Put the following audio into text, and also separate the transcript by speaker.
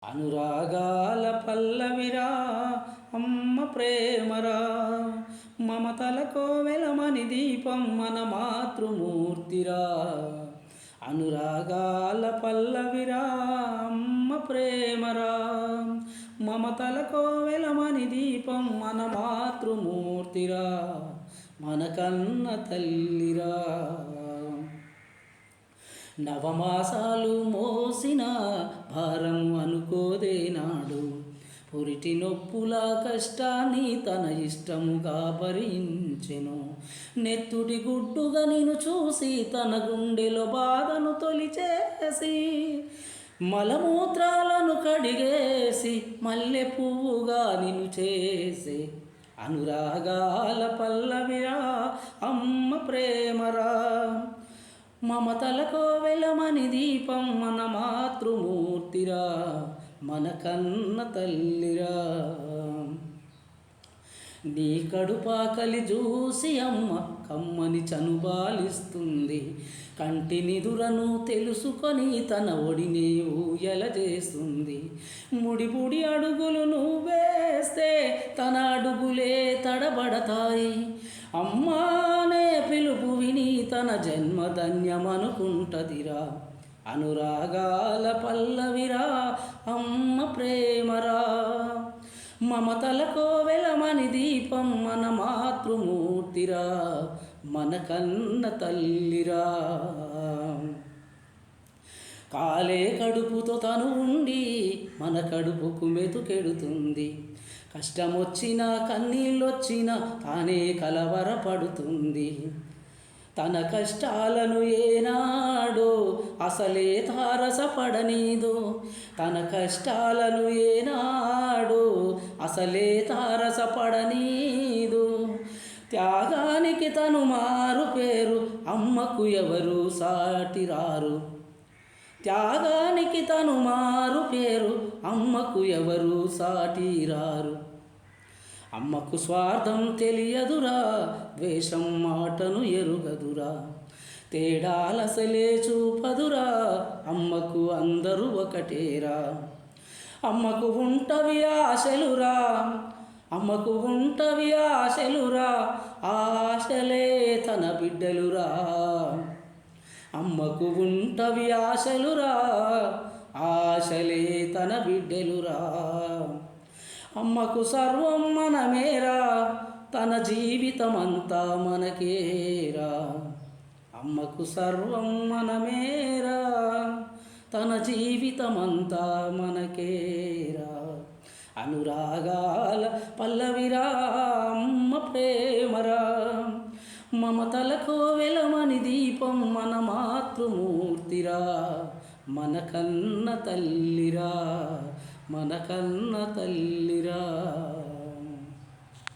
Speaker 1: అనురాగాల పల్లవిరా అమ్మ ప్రేమరా, మమతల కోవెలమణి దీపం మన మాతృమూర్తిరా. అనురాగాల పల్లవిరా అమ్మ ప్రేమరా, మమతల కోవెలమణి దీపం మన మాతృమూర్తిరా, మన కన్న తల్లిరా. నవమాసాలు మోసిన భారం అనుకోదేనాడు, పురిటి నొప్పుల కష్టాన్ని తన ఇష్టముగా భరించెను. నెత్తుటి గుడ్డుగా నిన్ను చూసి తన గుండెలో బాధను తొలిచేసి, మలమూత్రాలను కడిగేసి మల్లె పువ్వుగా నిన్ను చేసి. అనురాగాల పల్లవిరా అమ్మ ప్రేమరా, మమతల కోవెలమణి దీపం మన మాతృమూర్తిరా, మన కన్న తల్లిరా. నీ కడుపాకలి చూసి అమ్మ కమ్మని చనుబాలిస్తుంది, కంటి నిదురను తెలుసుకొని తన ఒడిని ఊయల చేస్తుంది. ముడిపుడి అడుగులు నువ్వేస్తే తన అడుగులే తడబడతాయి, అమ్మానే పిలుపు విని తన జన్మ ధన్యమనుకుంటదిరా. అనురాగాల పల్లవిరా అమ్మ ప్రేమరా, మమతల కోవెలమణి దీపం మన మాతృమూర్తిరా, మన కన్న తల్లిరా. కాలే కడుపుతో తను ఉండి మన కడుపుకు మెతుకెడుతుంది, కష్టమొచ్చినా కన్నీళ్ళొచ్చినా తానే కలవరపడుతుంది. తన కష్టాలను ఏనాడో అసలే తారసపడనీదు, తన కష్టాలను ఏనాడో అసలే తారసపడనీదు. త్యాగానికి తను మారు పేరు, అమ్మకు ఎవరు సాటిరారు. త్యాగానికి తను మారు పేరు, అమ్మకు ఎవరు సాటిరారు. అమ్మకు స్వార్థం తెలియదురా, ద్వేషం మాటను ఎరుగదురా, తేడాలసలే చూపదురా, అమ్మకు అందరూ ఒకటేరా. అమ్మకు ఉంటవి ఆశలురా, అమ్మకు ఉంటవి ఆశలురా, ఆశలే తన బిడ్డలురా. అమ్మకు ఉంటవి ఆశలురా, ఆశలే తన బిడ్డలురా. అమ్మకు సర్వం మనమేరా, తన జీవితమంతా మనకేరా. అమ్మకు సర్వం మనమేరా, తన జీవితమంతా మనకేరా. అనురాగాల పల్లవిరా అమ్మ ప్రేమరా, మమతల కోవెలమణి దీపం మన మాతృమూర్తిరా, మన కన్న తల్లిరా, మన కన్న తల్లిరా.